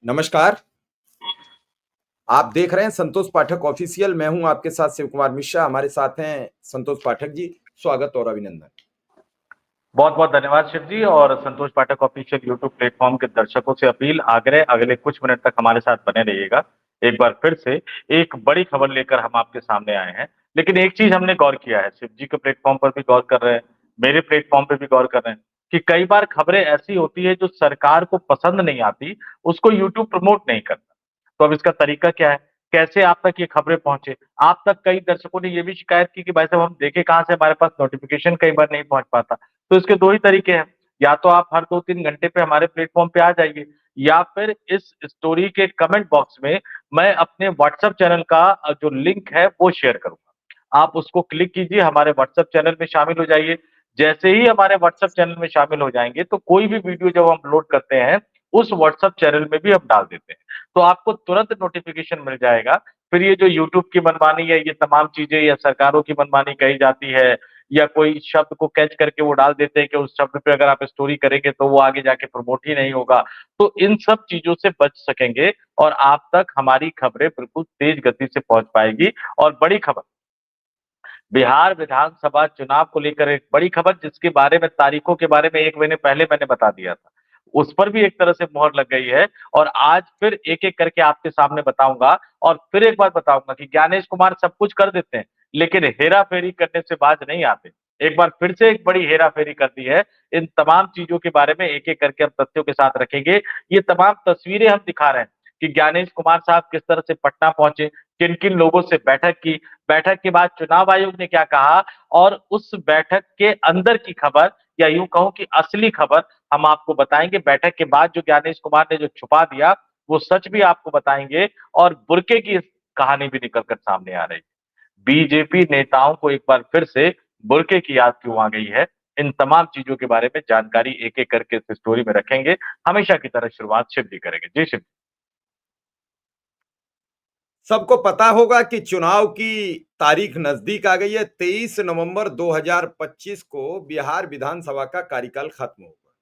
नमस्कार। आप देख रहे हैं संतोष पाठक ऑफिशियल। मैं हूं आपके साथ शिव कुमार मिश्रा। हमारे साथ हैं संतोष पाठक जी। स्वागत और अभिनंदन। बहुत बहुत धन्यवाद शिव जी। और संतोष पाठक ऑफिशियल यूट्यूब प्लेटफॉर्म के दर्शकों से अपील आग्रह, अगले कुछ मिनट तक हमारे साथ बने रहिएगा। एक बार फिर से एक बड़ी खबर लेकर हम आपके सामने आए हैं। लेकिन एक चीज हमने गौर किया है, शिव जी के प्लेटफॉर्म पर भी गौर कर रहे हैं, मेरे प्लेटफॉर्म पर भी गौर कर रहे हैं कि कई बार खबरें ऐसी होती है जो सरकार को पसंद नहीं आती, उसको यूट्यूब प्रमोट नहीं करता। तो अब इसका तरीका क्या है? कैसे आप तक ये खबरें पहुंचे? आप तक कई दर्शकों ने ये भी शिकायत की कि भाई साहब हम देखें कहाँ से, हमारे पास नोटिफिकेशन कई बार नहीं पहुंच पाता। तो इसके 2 ही तरीके हैं, या तो आप हर 2-3 घंटे पे हमारे प्लेटफ़ॉर्म पे आ जाइए, या फिर इस स्टोरी के कमेंट बॉक्स में मैं अपने व्हाट्सएप चैनल का जो लिंक है वो शेयर करूँगा। आप उसको क्लिक कीजिए, हमारे व्हाट्सएप चैनल में शामिल हो जाइए। जैसे ही हमारे व्हाट्सएप चैनल में शामिल हो जाएँगे, तो कोई भी वीडियो जब हम अपलोड करते हैं, उस व्हाट्सएप चैनल में भी हम डाल देते हैं। तो आपको तुरंत नोटिफ़िकेशन मिल जाएगा। फिर ये जो यूट्यूब की मनमानी है, ये तमाम चीज़ें या सरकारों की मनमानी कही जाती है, या कोई शब्द को कैच करके वो डाल देते हैं कि उस शब्द पे अगर आप स्टोरी करेंगे तो वो आगे जाके प्रमोट ही नहीं होगा। तो इन सब चीज़ों से बच सकेंगे और आप तक हमारी खबरें बिल्कुल तेज़ गति से पहुँच पाएगी। और बड़ी खबर, बिहार विधानसभा चुनाव को लेकर एक बड़ी खबर, जिसके बारे में तारीखों के बारे में 1 महीने पहले मैंने बता दिया था। उस पर भी एक तरह से मोहर लग गई है और आज फिर एक-एक करके आपके सामने बताऊँगा। और फिर एक बात बताऊँगा कि ज्ञानेश कुमार सब कुछ कर देते हैं, लेकिन हेरा-फेरी करने से बाज नहीं आते। एक बार फिर से एक बड़ी हेरा-फेरी कर दी है। इन तमाम चीज़ों के बारे में एक-एक करके हम तथ्यों के साथ रखेंगे। ये तमाम तस्वीरें हम दिखा रहे हैं कि ज्ञानेश कुमार साहब किस तरह से पटना पहुँचे, किन-किन लोगों से बैठक की, बैठक के बाद चुनाव आयोग ने क्या कहा, और उस बैठक के अंदर की खबर, या यूँ कहूँ कि असली खबर हम आपको बताएँगे। बैठक के बाद जो ज्ञानेश कुमार ने जो छुपा दिया, वो सच भी आपको बताएँगे। और बुर्के की कहानी भी निकल कर सामने आ रही है। बीजेपी नेताओं को एक बार फिर से बुर्के की याद क्यों आ गई है? इन तमाम चीज़ों के बारे में जानकारी एक-एक करके इस स्टोरी में रखेंगे। हमेशा की तरह शुरुआत शिव जी करेंगे। जी शिव। सबको पता होगा कि चुनाव की तारीख नजदीक आ गई है। 23 नवंबर 2025 को बिहार विधानसभा का कार्यकाल खत्म होगा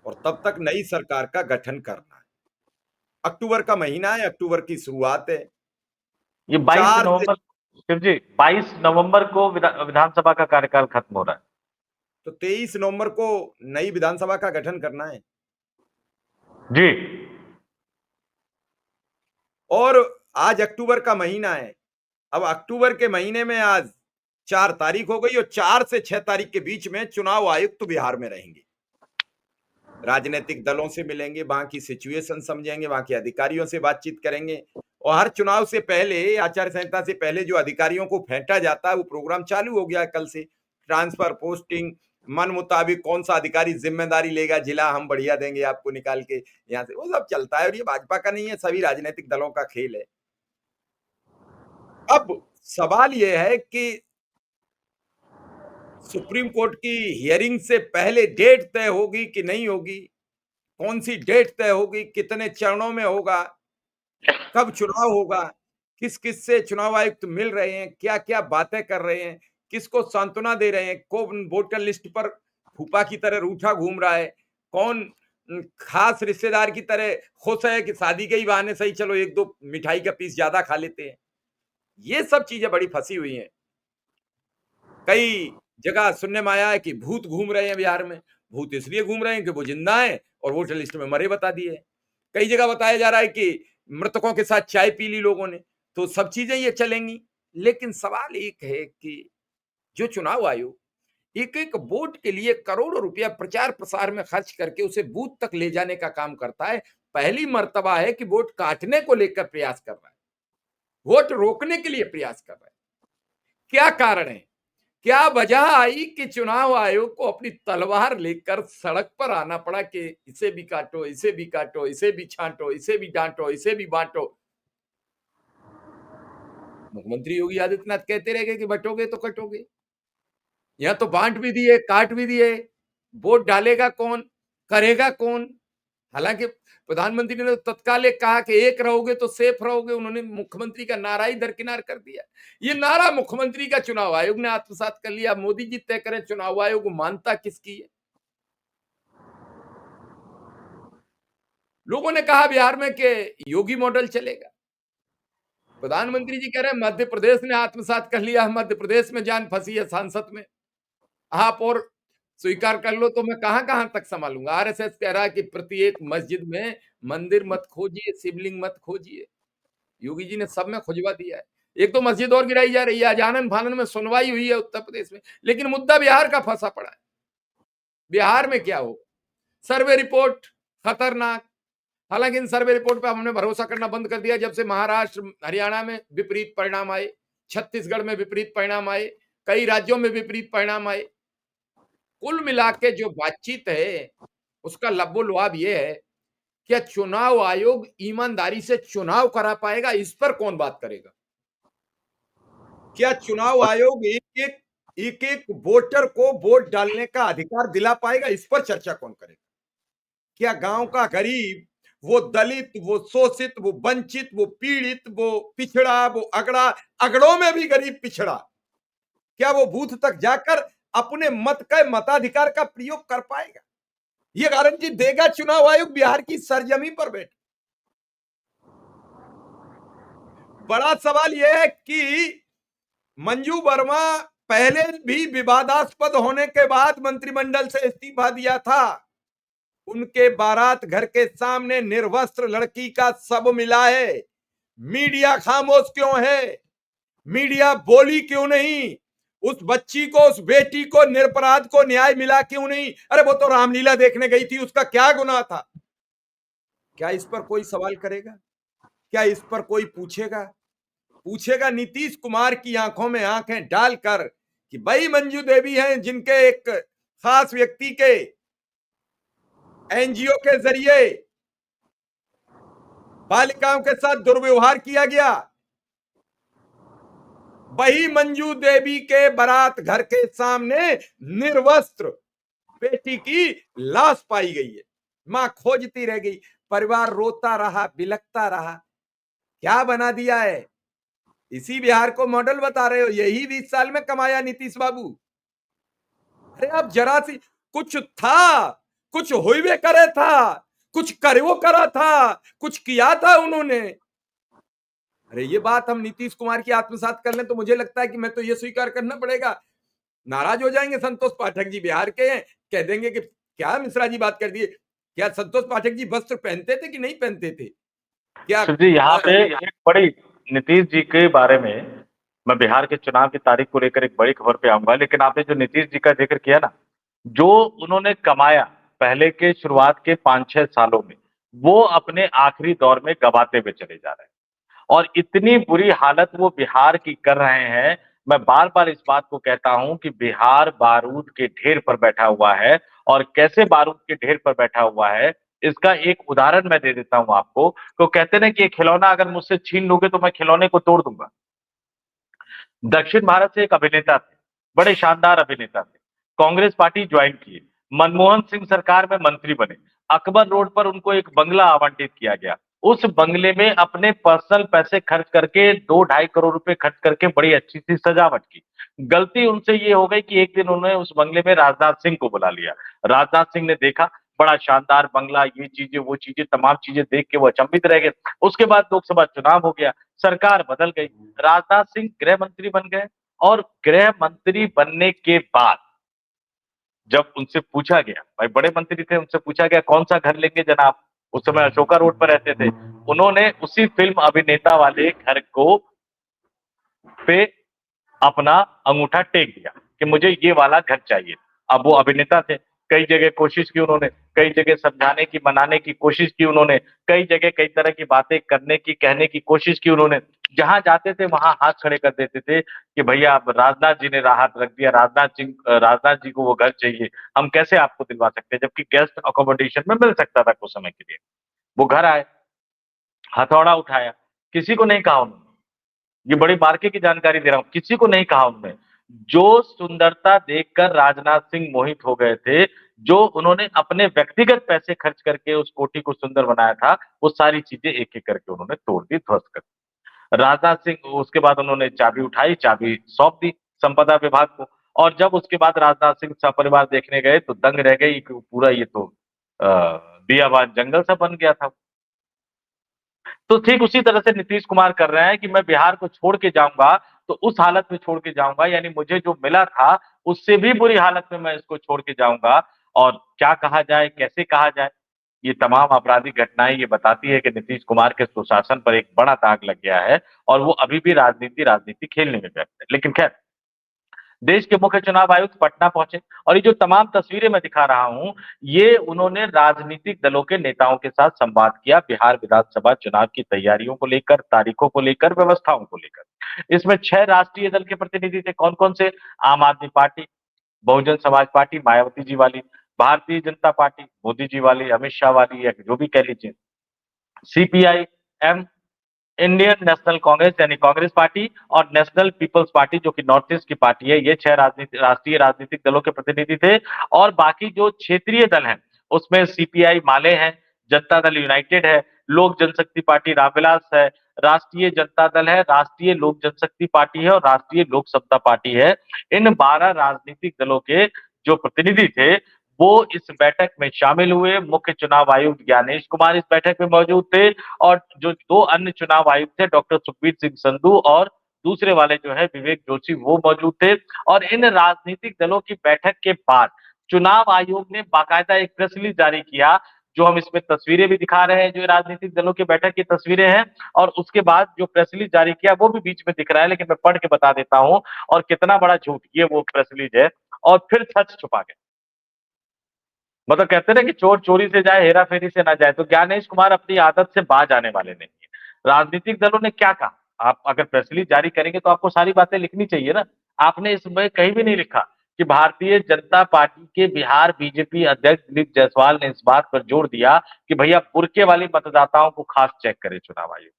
और तब तक नई सरकार का गठन करना है। अक्टूबर का महीना है, अक्टूबर की शुरुआत है। ये 22 चार से नवंबर शिव जी, 22 नवंबर को विधानसभा का कार्यकाल खत्म हो रहा है। तो 23 नवंबर को नई विधानसभा का गठन करना है। जी। और आज अक्टूबर का महीना है। अब अक्टूबर के महीने में आज 4 तारीख हो गई और 4 से 6 तारीख के बीच में चुनाव आयुक्त तो बिहार में रहेंगे। राजनीतिक दलों से मिलेंगे, वहां की सिचुएशन समझेंगे, वहां के अधिकारियों से बातचीत करेंगे। और हर चुनाव से पहले, आचार संहिता से पहले जो अधिकारियों को फेंटा जाता है, वो प्रोग्राम चालू हो गया है कल से। ट्रांसफर, पोस्टिंग, मन मुताबिक कौन सा अधिकारी जिम्मेदारी लेगा, जिला हम बढ़िया देंगे आपको निकाल के यहाँ से, वो सब चलता है। और ये भाजपा का नहीं है, सभी राजनीतिक दलों का खेल है। अब सवाल यह है कि सुप्रीम कोर्ट की हियरिंग से पहले डेट तय होगी कि नहीं होगी, कौन सी डेट तय होगी, कितने चरणों में होगा, कब चुनाव होगा, किस किस से चुनाव आयुक्त मिल रहे हैं, क्या क्या बातें कर रहे हैं, किसको सांत्वना दे रहे हैं, कौन वोटर लिस्ट पर फूफा की तरह रूठा घूम रहा है, कौन खास रिश्तेदार की तरह खुश है कि शादी के ही बहाने सही चलो एक दो मिठाई का पीस ज्यादा खा लेते हैं। ये सब चीजें बड़ी फंसी हुई हैं। कई जगह सुनने में आया है कि भूत घूम रहे हैं बिहार में। भूत इसलिए घूम रहे हैं कि वो जिंदा हैं और वोटर लिस्ट में मरे बता दिए। कई जगह बताया जा रहा है कि मृतकों के साथ चाय पी ली लोगों ने। तो सब चीजें ये चलेंगी। लेकिन सवाल एक है कि जो चुनाव आयोग एक एक वोट के लिए करोड़ों रुपया प्रचार प्रसार में खर्च करके उसे बूथ तक ले जाने का काम करता है, पहली मर्तबा है कि वोट काटने को लेकर प्रयास कर रहा है, वोट रोकने के लिए प्रयास कर रहा है। क्या कारण है, क्या वजह आई कि चुनाव आयोग को अपनी तलवार लेकर सड़क पर आना पड़ा कि इसे भी काटो, इसे भी काटो, इसे भी छांटो, इसे भी डांटो, इसे भी बांटो। मुख्यमंत्री योगी आदित्यनाथ कहते रह गए कि बटोगे तो कटोगे। यहां तो बांट भी दिए, काट भी दिए। वोट डालेगा कौन, करेगा कौन? हालांकि प्रधानमंत्री ने तो तत्काल एक कहा कि एक रहोगे तो सेफ रहोगे। उन्होंने मुख्यमंत्री का नारा ही दरकिनार कर दिया। ये नारा मुख्यमंत्री का चुनाव आयोग ने आत्मसात कर लिया। मोदी जी तय करें चुनाव आयोग मानता किसकी है? लोगों ने कहा बिहार में कि योगी मॉडल चलेगा। प्रधानमंत्री जी कह रहे हैं मध्य प्रदेश ने आत्मसात कर लिया है, मध्य प्रदेश में जान फंसी है सांसद में। आप और स्वीकार कर लो तो मैं कहां-कहां तक संभालूंगा। आरएसएस कह रहा है कि प्रत्येक मस्जिद में मंदिर मत खोजिए, शिवलिंग मत खोजिए। योगी जी ने सब में खुजवा दिया है। एक तो मस्जिद और गिराई जा रही है, आज आनन-फानन में सुनवाई हुई है उत्तर प्रदेश में, लेकिन मुद्दा बिहार का फंसा पड़ा है। बिहार में क्या हो? सर्वे रिपोर्ट खतरनाक। हालांकि इन सर्वे रिपोर्ट पे हमने भरोसा करना बंद कर दिया जब से महाराष्ट्र, हरियाणा में विपरीत परिणाम आए, छत्तीसगढ़ में विपरीत परिणाम आए, कई राज्यों में विपरीत परिणाम आए। कुल मिला के जो बातचीत है, उसका लबो-लुआब ये है, क्या चुनाव आयोग ईमानदारी से चुनाव करा पाएगा? इस पर कौन बात करेगा? क्या चुनाव आयोग एक-एक वोटर को वोट डालने का अधिकार दिला पाएगा? इस पर चर्चा कौन करेगा? क्या गांव का गरीब, वो दलित, वो शोषित, वो वंचित, वो पीड़ित, वो पिछड़ा, वो अगड़ा, अगड़ों में भी गरीब पिछड़ा, क्या वो बूथ तक जाकर अपने मत का मताधिकार का प्रयोग कर पाएगा? ये गारंटी देगा चुनाव आयोग बिहार की सरजमी पर बैठ? बड़ा सवाल यह है कि मंजू वर्मा पहले भी विवादास्पद होने के बाद मंत्रिमंडल से इस्तीफा दिया था। उनके बारात घर के सामने निर्वस्त्र लड़की का शव मिला है। मीडिया खामोश क्यों है? मीडिया बोली क्यों नहीं? उस बच्ची को, उस बेटी को, निरपराध को न्याय मिला क्यों नहीं? अरे वो तो रामलीला देखने गई थी, उसका क्या गुनाह था? क्या इस पर कोई सवाल करेगा? क्या इस पर कोई पूछेगा? पूछेगा नीतीश कुमार की आंखों में आंखें डालकर कि भाई मंजू देवी हैं जिनके एक खास व्यक्ति के एनजीओ के जरिए बालिकाओं के साथ दुर्व्यवहार किया गया। वही मंजू देवी के बारात घर के सामने निर्वस्त्र बेटी की लाश पाई गई है। मां खोजती रह गई, परिवार रोता रहा, बिलखता रहा। क्या बना दिया है? इसी बिहार को मॉडल बता रहे हो? यही 20 साल में कमाया नीतीश बाबू। अरे आप जरा सी कुछ था, कुछ हुए करे था, कुछ करवो करा था, कुछ किया था उन्होंने। अरे ये बात हम नीतीश कुमार की आत्मसात कर लें तो मुझे लगता है कि मैं तो ये स्वीकार करना पड़ेगा, नाराज हो जाएंगे संतोष पाठक जी, बिहार के हैं, कह देंगे कि क्या मिश्रा जी बात कर दिए। क्या संतोष पाठक जी वस्त्र पहनते थे कि नहीं पहनते थे? क्या शिव जी, यहाँ पे एक बड़ी नीतीश जी के बारे में, मैं बिहार के चुनाव की तारीख को लेकर एक बड़ी खबर पे आऊंगा, लेकिन आपने जो नीतीश जी का जिक्र किया ना, जो उन्होंने कमाया पहले के शुरुआत के 5-6 सालों में, वो अपने आखिरी दौर में गंवाते हुए चले जा रहे हैं। और इतनी बुरी हालत वो बिहार की कर रहे हैं, मैं बार-बार इस बात को कहता हूं कि बिहार बारूद के ढेर पर बैठा हुआ है। और कैसे बारूद के ढेर पर बैठा हुआ है, इसका एक उदाहरण मैं दे देता हूं आपको। तो कहते ना कि ये खिलौना अगर मुझसे छीन लोगे तो मैं खिलौने को तोड़ दूंगा। दक्षिण भारत से एक अभिनेता थे, बड़े शानदार अभिनेता थे। कांग्रेस पार्टी ज्वाइन किए, मनमोहन सिंह सरकार में मंत्री बने। अकबर रोड पर उनको एक बंगला आवंटित किया गया। उस बंगले में अपने पर्सनल पैसे खर्च करके 2-2.5 करोड़ रुपए खर्च करके बड़ी अच्छी सी सजावट की। गलती उनसे ये हो गई कि एक दिन उन्होंने उस बंगले में राजनाथ सिंह को बुला लिया। राजनाथ सिंह ने देखा, बड़ा शानदार बंगला, ये चीजें, वो चीजें, तमाम चीजें देख के वो अचंभित रह गए। उसके बाद लोकसभा चुनाव हो गया, सरकार बदल गई, राजनाथ सिंह गृह मंत्री बन गए। और गृह मंत्री बनने के बाद जब उनसे पूछा गया, भाई बड़े मंत्री थे, उनसे पूछा गया कौन सा घर लेंगे जनाब? उस समय अशोका रोड पर रहते थे। उन्होंने उसी फिल्म अभिनेता वाले घर को पे अपना अंगूठा टेक दिया कि मुझे ये वाला घर चाहिए। अब वो अभिनेता थे, कई जगह कोशिश की उन्होंने, कई जगह समझाने की, मनाने की कोशिश की उन्होंने, कई जगह कई तरह की बातें करने की, कहने की कोशिश की उन्होंने। जहां जाते थे वहां हाथ खड़े कर देते थे कि भैया अब राजनाथ जी ने हाथ रख दिया, राजनाथ जी को वो घर चाहिए, हम कैसे आपको दिलवा सकते हैं? जबकि गेस्ट अकोमोडेशन में मिल सकता था कुछ समय के लिए। वो घर आए, हथौड़ा उठाया, किसी को नहीं कहा उन्होंने, ये बड़ी बारके की जानकारी दे रहा हूं, किसी को नहीं कहा उन्होंने। जो सुंदरता देखकर राजनाथ सिंह मोहित हो गए थे, जो उन्होंने अपने व्यक्तिगत पैसे खर्च करके उस कोठी को सुंदर बनाया था, वो सारी चीजें एक-एक करके उन्होंने तोड़ दी, ध्वस्त कर दी। राजनाथ सिंह, उसके बाद उन्होंने चाबी उठाई, चाबी सौंप दी संपदा विभाग को। और जब उसके बाद राजनाथ सिंह सपरिवार देखने गए तो दंग रह गई कि पूरा ये तो बियाबान जंगल सा बन गया था। तो ठीक उसी तरह से नीतीश कुमार कर रहे हैं कि मैं बिहार को छोड़ के जाऊंगा तो उस हालत में छोड़ के जाऊंगा, यानी मुझे जो मिला था उससे भी बुरी हालत में मैं इसको छोड़ के जाऊंगा। और क्या कहा जाए, कैसे कहा जाए, ये तमाम आपराधिक घटनाएं ये बताती है कि नीतीश कुमार के सुशासन पर एक बड़ा दाग लग गया है और वो अभी भी राजनीति राजनीति खेलने में व्यस्त है। लेकिन खैर, देश के मुख्य चुनाव आयुक्त पटना पहुंचे और ये जो तमाम तस्वीरें मैं दिखा रहा हूं, ये उन्होंने राजनीतिक दलों के नेताओं के साथ संवाद किया बिहार विधानसभा चुनाव की तैयारियों को लेकर, तारीखों को लेकर, व्यवस्थाओं को लेकर। इसमें 6 राष्ट्रीय दल के प्रतिनिधि थे। कौन कौन से? आम आदमी पार्टी, बहुजन समाज पार्टी मायावती जी वाली, भारतीय जनता पार्टी मोदी जी वाली, अमित शाह वाली, या जो भी कह लीजिए, CPI M, Indian National Congress यानी कांग्रेस पार्टी, और नेशनल पीपल्स पार्टी जो कि नॉर्थ ईस्ट की पार्टी है। ये 6 राष्ट्रीय राजनीतिक दलों के प्रतिनिधि थे। और बाकी जो क्षेत्रीय दल हैं उसमें सीपीआई माले हैं, जनता दल यूनाइटेड है, लोक जनशक्ति पार्टी रामविलास है, राष्ट्रीय जनता दल है, राष्ट्रीय लोक जनशक्ति पार्टी है और राष्ट्रीय लोक समता पार्टी है। इन 12 राजनीतिक दलों के जो प्रतिनिधि थे वो इस बैठक में शामिल हुए। मुख्य चुनाव आयुक्त ज्ञानेश कुमार इस बैठक में मौजूद थे और जो 2 अन्य चुनाव आयुक्त थे, डॉक्टर सुखबीर सिंह संधू और दूसरे वाले जो है विवेक जोशी, वो मौजूद थे। और इन राजनीतिक दलों की बैठक के बाद चुनाव आयोग ने बाकायदा एक प्रेस रिलीज जारी किया, जो हम इसमें तस्वीरें भी दिखा रहे हैं, जो राजनीतिक दलों की बैठक की तस्वीरें हैं। और उसके बाद जो प्रेस रिलीज जारी किया वो भी बीच में दिख रहा है, लेकिन मैं पढ़ के बता देता हूं। और कितना बड़ा झूठ ये वो प्रेस रिलीज है, और फिर सच छुपा गया। मतलब कहते हैं ना कि चोर चोरी से जाए हेरा फेरी से ना जाए, तो ज्ञानेश कुमार अपनी आदत से बाज आने वाले नहीं है। राजनीतिक दलों ने क्या कहा? आप अगर प्रेस रिलीज जारी करेंगे तो आपको सारी बातें लिखनी चाहिए ना। आपने इसमें कहीं भी नहीं लिखा कि भारतीय जनता पार्टी के बिहार बीजेपी अध्यक्ष दिलीप जायसवाल ने इस बात पर जोर दिया कि भैया बुर्के वाली मतदाताओं को खास चेक करे चुनाव आयोग।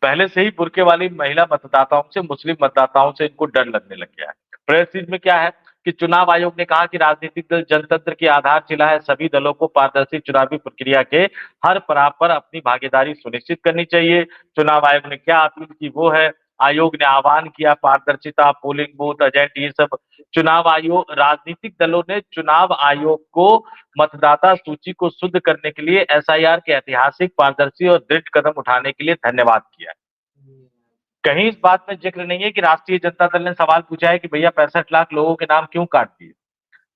पहले से ही बुर्के वाली महिला मतदाताओं से, मुस्लिम मतदाताओं से इनको डर लगने लग गया है। प्रेस रिलीज में क्या है कि चुनाव आयोग ने कहा कि राजनीतिक दल जनतंत्र की आधारशिला है, सभी दलों को पारदर्शी चुनावी प्रक्रिया के हर पड़ाव पर अपनी भागीदारी सुनिश्चित करनी चाहिए। चुनाव आयोग ने क्या अपील की वो है, आयोग ने आह्वान किया पारदर्शिता, पोलिंग बूथ एजेंट, ये सब। चुनाव आयोग, राजनीतिक दलों ने चुनाव आयोग को मतदाता सूची को शुद्ध करने के लिए एसआईआर के ऐतिहासिक, पारदर्शी और दृढ़ कदम उठाने के लिए धन्यवाद किया। कहीं इस बात में जिक्र नहीं है कि राष्ट्रीय जनता दल ने सवाल पूछा है कि भैया 65 लाख लोगों के नाम क्यों काट दिए।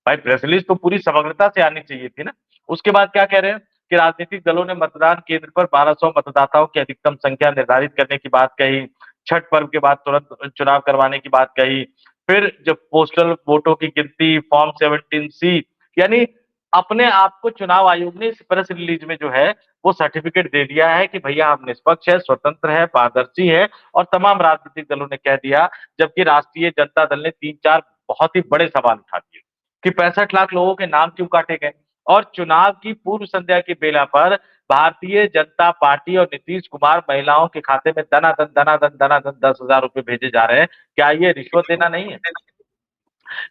भाई प्रेस रिलीज तो पूरी समग्रता से आनी चाहिए थी ना। उसके बाद क्या कह रहे हैं कि राजनीतिक दलों ने मतदान केंद्र पर 1200 मतदाताओं की अधिकतम संख्या निर्धारित करने की बात कही, छठ पर्व के बाद तुरंत चुनाव करवाने की बात कही। फिर जब पोस्टल वोटों की गिनती, फॉर्म 17C, यानी अपने आप को चुनाव आयोग ने इस प्रेस रिलीज में जो है वो सर्टिफिकेट दे दिया है कि भैया हम निष्पक्ष है, स्वतंत्र है, पारदर्शी है। और तमाम राजनीतिक दलों ने कह दिया, जबकि राष्ट्रीय जनता दल ने 3-4 बहुत ही बड़े सवाल उठा दिए कि 65 लाख लोगों के नाम क्यों काटे गए। और चुनाव की पूर्व संध्या की बेला पर भारतीय जनता पार्टी और नीतीश कुमार महिलाओं के खाते में दनादन दनादन दनादन 10,000 रुपए भेजे जा रहे हैं। क्या ये रिश्वत देना नहीं है?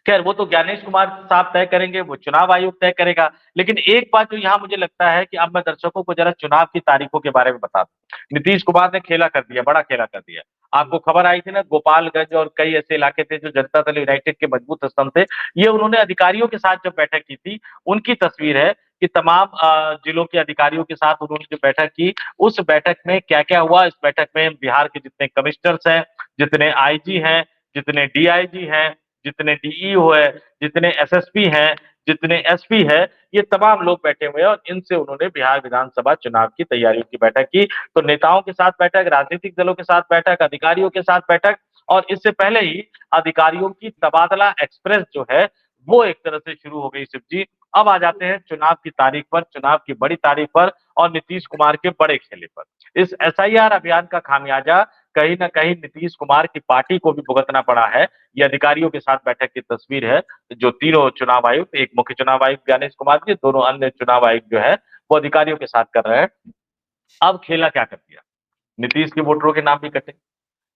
खैर वो तो ज्ञानेश कुमार साहब तय करेंगे, वो चुनाव आयोग तय करेगा। लेकिन एक बात जो यहाँ मुझे लगता है कि अब मैं दर्शकों को जरा चुनाव की तारीखों के बारे में बता दूं। नीतीश कुमार ने खेला कर दिया, बड़ा खेला कर दिया। आपको खबर आई थी ना, गोपालगंज और कई ऐसे इलाके थे जो जनता दल यूनाइटेड के मजबूत स्तंभ थे। ये उन्होंने अधिकारियों के साथ जब बैठक की थी, उनकी तस्वीर है कि तमाम जिलों के अधिकारियों के साथ उन्होंने जो बैठक की, उस बैठक में क्या क्या हुआ। इस बैठक में बिहार के जितने कमिश्नर्स हैं, जितने आईजी हैं, जितने डीआईजी हैं, जितने डीईओ है, जितने एसएसपी हैं, जितने एसपी है, ये तमाम लोग बैठे हुए हैं और इनसे उन्होंने बिहार विधानसभा चुनाव की तैयारियों की बैठक की। तो नेताओं के साथ बैठक, राजनीतिक दलों के साथ बैठक, अधिकारियों के साथ बैठक। और इससे पहले ही अधिकारियों की तबादला एक्सप्रेस जो है वो एक तरह से शुरू हो गई शिव जी। अब आ जाते हैं चुनाव की तारीख पर, चुनाव की बड़ी तारीख पर और नीतीश कुमार के बड़े खेले पर। इस एसआईआर अभियान का खामियाजा कहीं ना कहीं नीतीश कुमार की पार्टी को भी भुगतना पड़ा है। ये अधिकारियों के साथ बैठक की तस्वीर है, जो तीनों चुनाव आयुक्त, एक मुख्य चुनाव आयुक्त ज्ञानेश कुमार जी, दोनों अन्य चुनाव आयुक्त जो है वो अधिकारियों के साथ कर रहे हैं। अब खेला क्या कर दिया, नीतीश के वोटरों के नाम भी कटे।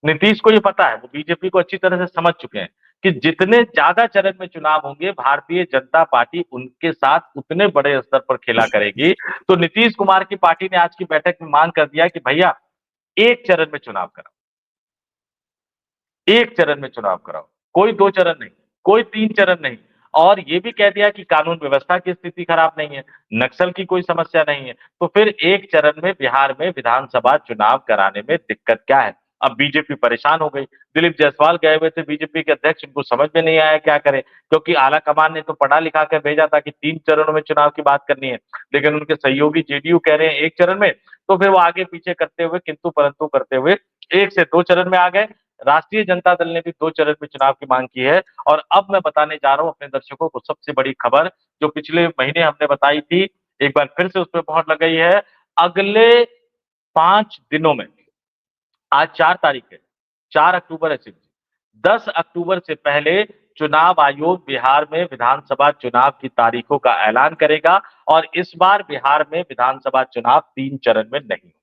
नीतीश को ये पता है, वो बीजेपी को अच्छी तरह से समझ चुके हैं कि जितने ज्यादा चरण में चुनाव होंगे भारतीय जनता पार्टी उनके साथ उतने बड़े स्तर पर खेला करेगी। तो नीतीश कुमार की पार्टी ने आज की बैठक में मांग कर दिया कि भैया एक चरण में चुनाव कराओ, एक चरण में चुनाव कराओ, कोई 2 चरण नहीं, कोई 3 चरण नहीं। और ये भी कह दिया कि कानून व्यवस्था की स्थिति खराब नहीं है, नक्सल की कोई समस्या नहीं है, तो फिर एक चरण में बिहार में विधानसभा चुनाव कराने में दिक्कत क्या है? अब बीजेपी परेशान हो गई। दिलीप जायसवाल गए हुए थे बीजेपी के अध्यक्ष, उनको समझ में नहीं आया क्या करें, क्योंकि आला कमान ने तो पढ़ा लिखा कर भेजा था कि 3 चरणों में चुनाव की बात करनी है, लेकिन उनके सहयोगी जेडीयू कह रहे हैं 1 चरण में, तो फिर वो आगे पीछे करते हुए किंतु परंतु करते हुए 1 से 2 चरण में आ गए। राष्ट्रीय जनता दल ने भी 2 चरण में चुनाव की मांग की है और अब मैं बताने जा रहा हूं अपने दर्शकों को सबसे बड़ी खबर, जो पिछले महीने हमने बताई थी, एक बार फिर से उसपे मोहर लग गई है। अगले 5 दिनों में, आज 4 तारीख है, 4 अक्टूबर है सिर्फ, 10 अक्टूबर से पहले चुनाव आयोग बिहार में विधानसभा चुनाव की तारीखों का ऐलान करेगा और इस बार बिहार में विधानसभा चुनाव 3 चरण में नहीं होंगे।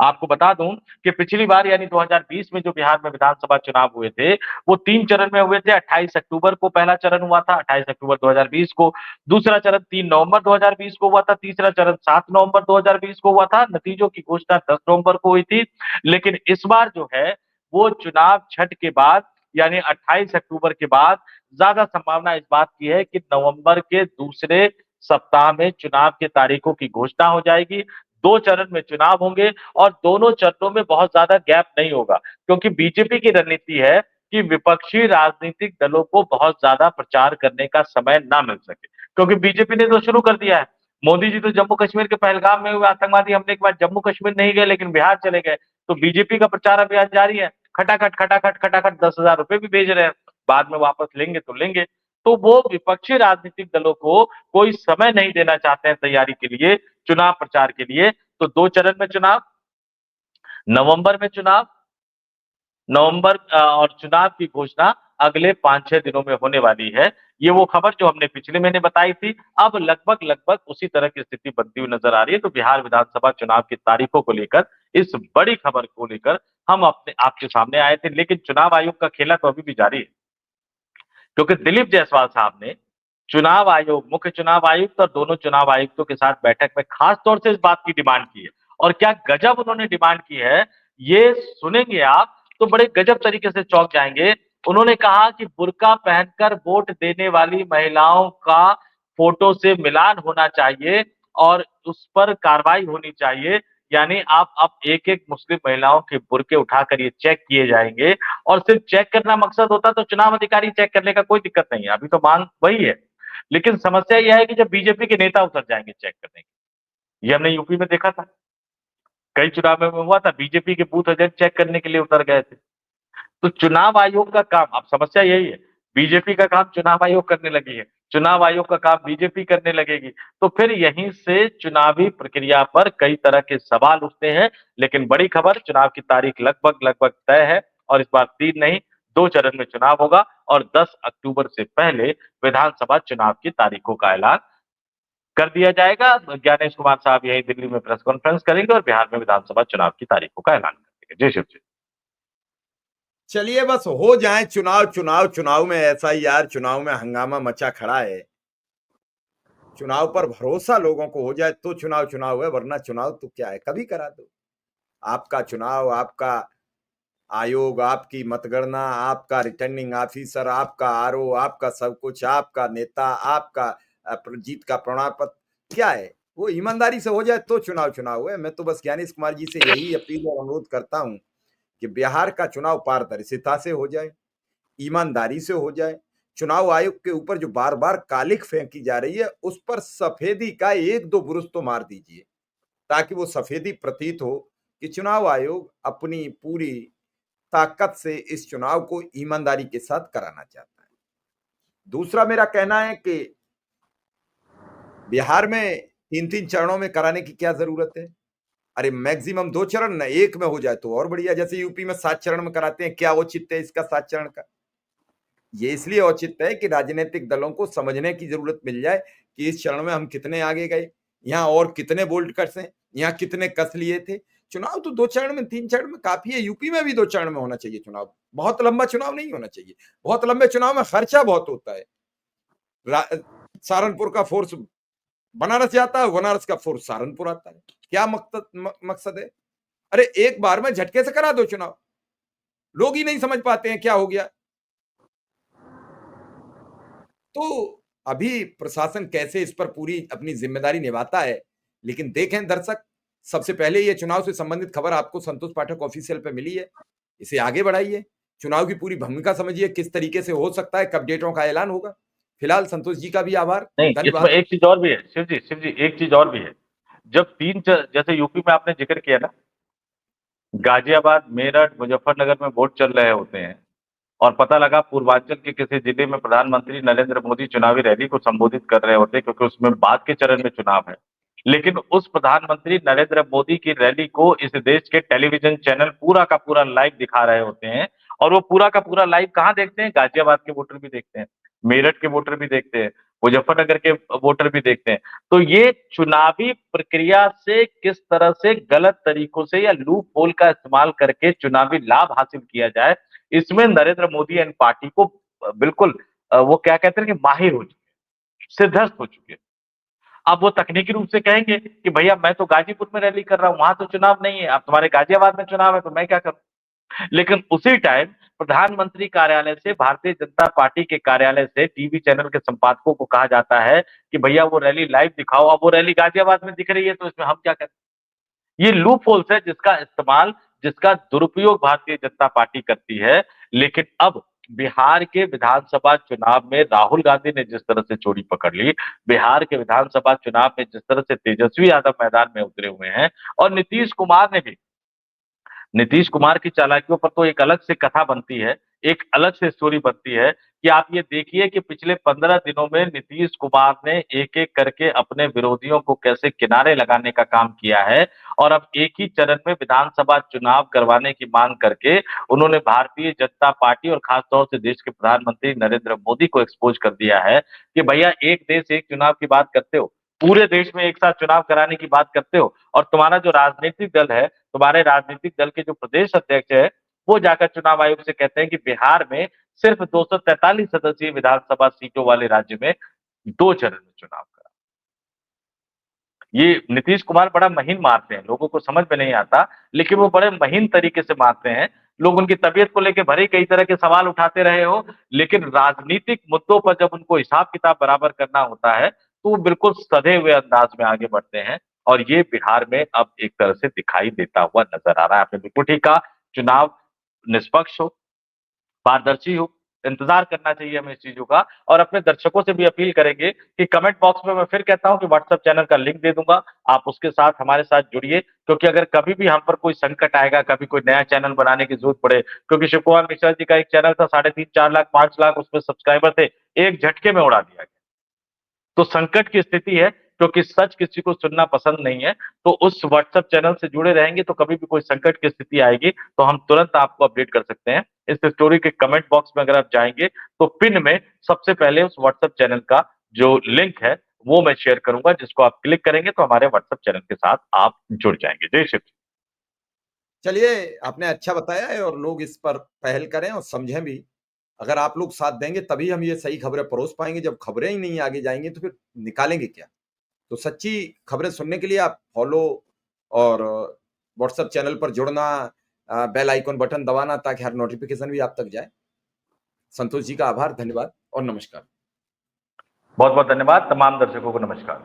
आपको बता दूं कि पिछली बार यानी 2020 में जो बिहार में विधानसभा चुनाव हुए थे, वो 3 चरण में हुए थे। 28 अक्टूबर को पहला चरण हुआ था, 28 अक्टूबर 2020 को, दूसरा चरण 3 नवंबर 2020 को हुआ था, तीसरा चरण 7 नवंबर 2020 को हुआ था। नतीजों की घोषणा 10 नवंबर को हुई थी, लेकिन इस बार जो है वो चुनाव छठ के बाद यानी 28 अक्टूबर के बाद ज्यादा संभावना इस बात की है कि नवंबर के दूसरे सप्ताह में चुनाव की तारीखों की घोषणा हो जाएगी। 2 चरण में चुनाव होंगे और दोनों चरणों में बहुत ज्यादा गैप नहीं होगा, क्योंकि बीजेपी की रणनीति है कि विपक्षी राजनीतिक दलों को बहुत ज्यादा प्रचार करने का समय ना मिल सके, क्योंकि बीजेपी ने तो शुरू कर दिया है। मोदी जी तो जम्मू कश्मीर के पहलगाम में हुए आतंकवादी हमले के बाद जम्मू कश्मीर नहीं गए, लेकिन बिहार चले गए, तो बीजेपी का प्रचार अभियान जारी है। खटाखट खटाखट खटाखट 10,000 रुपए भी भेज रहे हैं, बाद में वापस लेंगे तो लेंगे। तो वो विपक्षी राजनीतिक दलों को कोई समय नहीं देना चाहते हैं तैयारी के लिए, चुनाव प्रचार के लिए। तो 2 चरण में चुनाव, नवंबर में चुनाव, नवंबर और चुनाव की घोषणा अगले 5-6 दिनों में होने वाली है। ये वो खबर जो हमने पिछले महीने बताई थी, अब लगभग उसी तरह की स्थिति बनती हुई नजर आ रही है। तो बिहार विधानसभा चुनाव की तारीखों को लेकर, इस बड़ी खबर को लेकर हम अपने आपके सामने आए थे, लेकिन चुनाव आयोग का खेला तो अभी भी जारी है। क्योंकि दिलीप जायसवाल साहब ने चुनाव आयोग, मुख्य चुनाव आयुक्त और दोनों चुनाव आयुक्तों के साथ बैठक में खास तौर से इस बात की डिमांड की है। और क्या गजब उन्होंने डिमांड की है, ये सुनेंगे आप तो बड़े गजब तरीके से चौंक जाएंगे। उन्होंने कहा कि बुर्का पहनकर वोट देने वाली महिलाओं का फोटो से मिलान होना चाहिए और उस पर कार्रवाई होनी चाहिए। यानी आप अब एक-एक मुस्लिम महिलाओं के बुर्के उठाकर ये चेक किए जाएंगे, और सिर्फ चेक करना मकसद होता तो चुनाव अधिकारी चेक करने का कोई दिक्कत नहीं है, अभी तो मांग वही है। लेकिन समस्या यह है कि जब बीजेपी के नेता उतर जाएंगे चेक करने के, ये हमने यूपी में देखा था, कई चुनाव में हुआ था, बीजेपी के बूथ एजेंट चेक करने के लिए उतर गए थे। तो चुनाव आयोग का काम, अब समस्या यही है, बीजेपी का काम चुनाव आयोग करने लगी है, चुनाव आयोग का काम बीजेपी करने लगेगी, तो फिर यहीं से चुनावी प्रक्रिया पर कई तरह के सवाल उठते हैं। लेकिन बड़ी खबर, चुनाव की तारीख लगभग तय है और इस बार 3 नहीं 2 चरण में चुनाव होगा और 10 अक्टूबर से पहले विधानसभा चुनाव की तारीखों का ऐलान कर दिया जाएगा। ज्ञानेश कुमार साहब यही दिल्ली में प्रेस कॉन्फ्रेंस करेंगे और बिहार में विधानसभा चुनाव की तारीखों का ऐलान करेंगे। जय शिव जी। चलिए बस हो जाए चुनाव, चुनाव में ऐसा ही यार, चुनाव में हंगामा मचा खड़ा है। चुनाव पर भरोसा लोगों को हो जाए तो चुनाव है, वरना चुनाव तो क्या है, कभी करा दो। आपका चुनाव, आपका आयोग, आपकी मतगणना, आपका रिटर्निंग ऑफिसर, आपका आरओ, आपका सब कुछ, आपका नेता, आपका जीत का प्रमाण पत्र, क्या है वो ईमानदारी से हो जाए तो चुनाव है। मैं तो बस ज्ञानेश कुमार जी से यही अपील और अनुरोध करता हूं कि बिहार का चुनाव पारदर्शिता से हो जाए, ईमानदारी से हो जाए। चुनाव आयोग के ऊपर जो बार बार कालिख फेंकी जा रही है, उस पर सफेदी का 1-2 बुरुस तो मार दीजिए, ताकि वो सफेदी प्रतीत हो कि चुनाव आयोग अपनी पूरी ताकत से इस चुनाव को ईमानदारी के साथ कराना चाहता है। दूसरा मेरा कहना है कि बिहार में 3-3 चरणों में कराने की क्या जरूरत है? अरे मैक्सिमम 2 चरण ना 1 में हो जाए तो और बढ़िया। जैसे यूपी में 7 चरण में कराते हैं, क्या औचित्य है इसका 7 चरण का? ये इसलिए औचित्य है कि राजनीतिक दलों को समझने की जरूरत मिल जाए कि इस चरण में हम कितने आगे गए, यहाँ और कितने बोल्ड कट्स हैं, यहाँ कितने कस लिए थे। चुनाव तो 2 चरण में, 3 चरण में काफी है। यूपी में भी 2 चरण में होना चाहिए चुनाव। बहुत लंबा चुनाव नहीं होना चाहिए। बहुत लंबे चुनाव में खर्चा बहुत होता है। सहारनपुर का फोर्स बनारस जाता है, बनारस का फोर्स सहारनपुर आता है। क्या मकसद है? अरे एक बार में झटके से करा दो चुनाव। लोग ही नहीं समझ पाते हैं क्या हो गया। तो अभी प्रशासन कैसे इस पर पूरी अपनी ज़िम्मेदारी निभाता है, लेकिन देखें दर्शक, सबसे पहले ये चुनाव से संबंधित खबर आपको संतोष पाठक ऑफिशियल पे मिली है, इसे आगे बढ़ाइए, चुनाव की पूरी भूमिका समझिए, किस तरीके से हो सकता है, कब डेटों का ऐलान होगा। फिलहाल संतोष जी का भी आभार, नहीं, इसमें धन्यवाद। एक चीज़ और भी है, शिव जी एक चीज़ और भी है। जब 3 च जैसे यूपी में आपने ज़िक्र किया ना, गाज़ियाबाद, मेरठ, मुज़फ्फरनगर में वोट चल रहे होते हैं और पता लगा पूर्वांचल के किसी जिले में प्रधानमंत्री नरेंद्र मोदी चुनावी रैली को संबोधित कर रहे होते हैं क्योंकि उसमें बाद के चरण में चुनाव है। लेकिन उस प्रधानमंत्री नरेंद्र मोदी की रैली को इस देश के टेलीविज़न चैनल पूरा का पूरा लाइव दिखा रहे होते हैं और वो पूरा का पूरा लाइव कहाँ देखते हैं? गाज़ियाबाद के वोटर भी देखते हैं, मेरठ के वोटर भी देखते हैं, मुज़फ्फरनगर के वोटर भी देखते हैं। तो ये चुनावी प्रक्रिया से किस तरह से गलत तरीकों से या लूप होल का इस्तेमाल करके चुनावी लाभ हासिल किया जाए, इसमें नरेंद्र मोदी एंड पार्टी को बिल्कुल वो क्या कहते हैं कि माहिर हो चुके हैं, सिद्धस्त हो चुके हैं। अब वो तकनीकी रूप से कहेंगे कि भैया मैं तो गाजीपुर में रैली कर रहा हूँ, वहाँ तो चुनाव नहीं है, अब तुम्हारे गाजियाबाद में चुनाव है तो मैं क्या करूँ? लेकिन उसी टाइम प्रधानमंत्री कार्यालय से, भारतीय जनता पार्टी के कार्यालय से टीवी चैनल के संपादकों को कहा जाता है कि भैया वो रैली लाइव दिखाओ, अब वो रैली गाजियाबाद में दिख रही है तो इसमें हम क्या करें? ये लूप होल्स है जिसका इस्तेमाल, जिसका दुरुपयोग भारतीय जनता पार्टी करती है। लेकिन अब बिहार के विधानसभा चुनाव में राहुल गांधी ने जिस तरह से चोरी पकड़ ली, बिहार के विधानसभा चुनाव में जिस तरह से तेजस्वी यादव मैदान में उतरे हुए हैं और नीतीश कुमार की चालाकियों पर तो एक अलग से कथा बनती है, एक अलग से स्टोरी बनती है कि आप ये देखिए कि पिछले 15 दिनों में नीतीश कुमार ने एक-एक करके अपने विरोधियों को कैसे किनारे लगाने का काम किया है और अब एक ही चरण में विधानसभा चुनाव करवाने की मांग करके उन्होंने भारतीय जनता पार्टी और खास तौर से देश के प्रधानमंत्री नरेंद्र मोदी को एक्सपोज़ कर दिया है कि भैया एक देश एक चुनाव की बात करते हो, पूरे देश में एक साथ चुनाव कराने की बात करते हो और तुम्हारा जो राजनीतिक दल है, तुम्हारे राजनीतिक दल के जो प्रदेश अध्यक्ष है, वो जाकर चुनाव आयोग से कहते हैं कि बिहार में सिर्फ 243 सदस्यीय विधानसभा सीटों वाले राज्य में 2 चरण में चुनाव करा। ये नीतीश कुमार बड़ा महीन मारते हैं, लोगों को समझ में नहीं आता, लेकिन वो बड़े महीन तरीके से मारते हैं। लोग उनकी तबीयत को लेके भले ही कई तरह के सवाल उठाते रहे हो, लेकिन राजनीतिक मुद्दों पर जब उनको हिसाब-किताब बराबर करना होता है, तो वो बिल्कुल सधे हुए अंदाज में आगे बढ़ते हैं और ये बिहार में अब एक तरह से दिखाई देता हुआ नज़र आ रहा है। आपने बिल्कुल ठीक कहा, चुनाव निष्पक्ष हो, पारदर्शी हो, इंतज़ार करना चाहिए हमें इस चीज़ों का और अपने दर्शकों से भी अपील करेंगे कि कमेंट बॉक्स में मैं फिर कहता हूँ कि व्हाट्सएप चैनल का लिंक दे दूँगा, आप उसके साथ हमारे साथ जुड़िए क्योंकि अगर कभी भी हम पर कोई संकट आएगा, कभी कोई नया चैनल बनाने की ज़रूरत पड़े क्योंकि शिव कुमार मिश्रा जी का एक चैनल था 3.5 4 लाख, 5 लाख उसमें सब्सक्राइबर थे, एक झटके में उड़ा दिया गया। तो संकट की स्थिति है क्योंकि सच किसी को सुनना पसंद नहीं है, तो उस व्हाट्सएप चैनल से जुड़े रहेंगे तो कभी भी कोई संकट की स्थिति आएगी, तो हम तुरंत आपको अपडेट कर सकते हैं। इस स्टोरी के कमेंट बॉक्स में अगर आप जाएँगे, तो पिन में सबसे पहले उस व्हाट्सएप चैनल का जो लिंक है, वो मैं शेयर करूँगा, जिसको आप क्लिक करेंगे तो हमारे व्हाट्सएप चैनल के साथ आप जुड़ जाएँगे। जय शिव जी। चलिए, आपने अच्छा बताया है और लोग इस पर पहल करें और समझें भी। अगर आप लोग साथ देंगे तभी हम ये सही खबरें परोस पाएँगे, जब खबरें ही नहीं आगे जाएँगी तो फिर निकालेंगे क्या? तो सच्ची खबरें सुनने के लिए आप फॉलो और व्हाट्सएप चैनल पर जुड़ना, बेल आइकन बटन दबाना ताकि हर नोटिफ़िकेशन भी आप तक जाए। संतोष जी का आभार, धन्यवाद और नमस्कार। बहुत-बहुत धन्यवाद, तमाम दर्शकों को नमस्कार।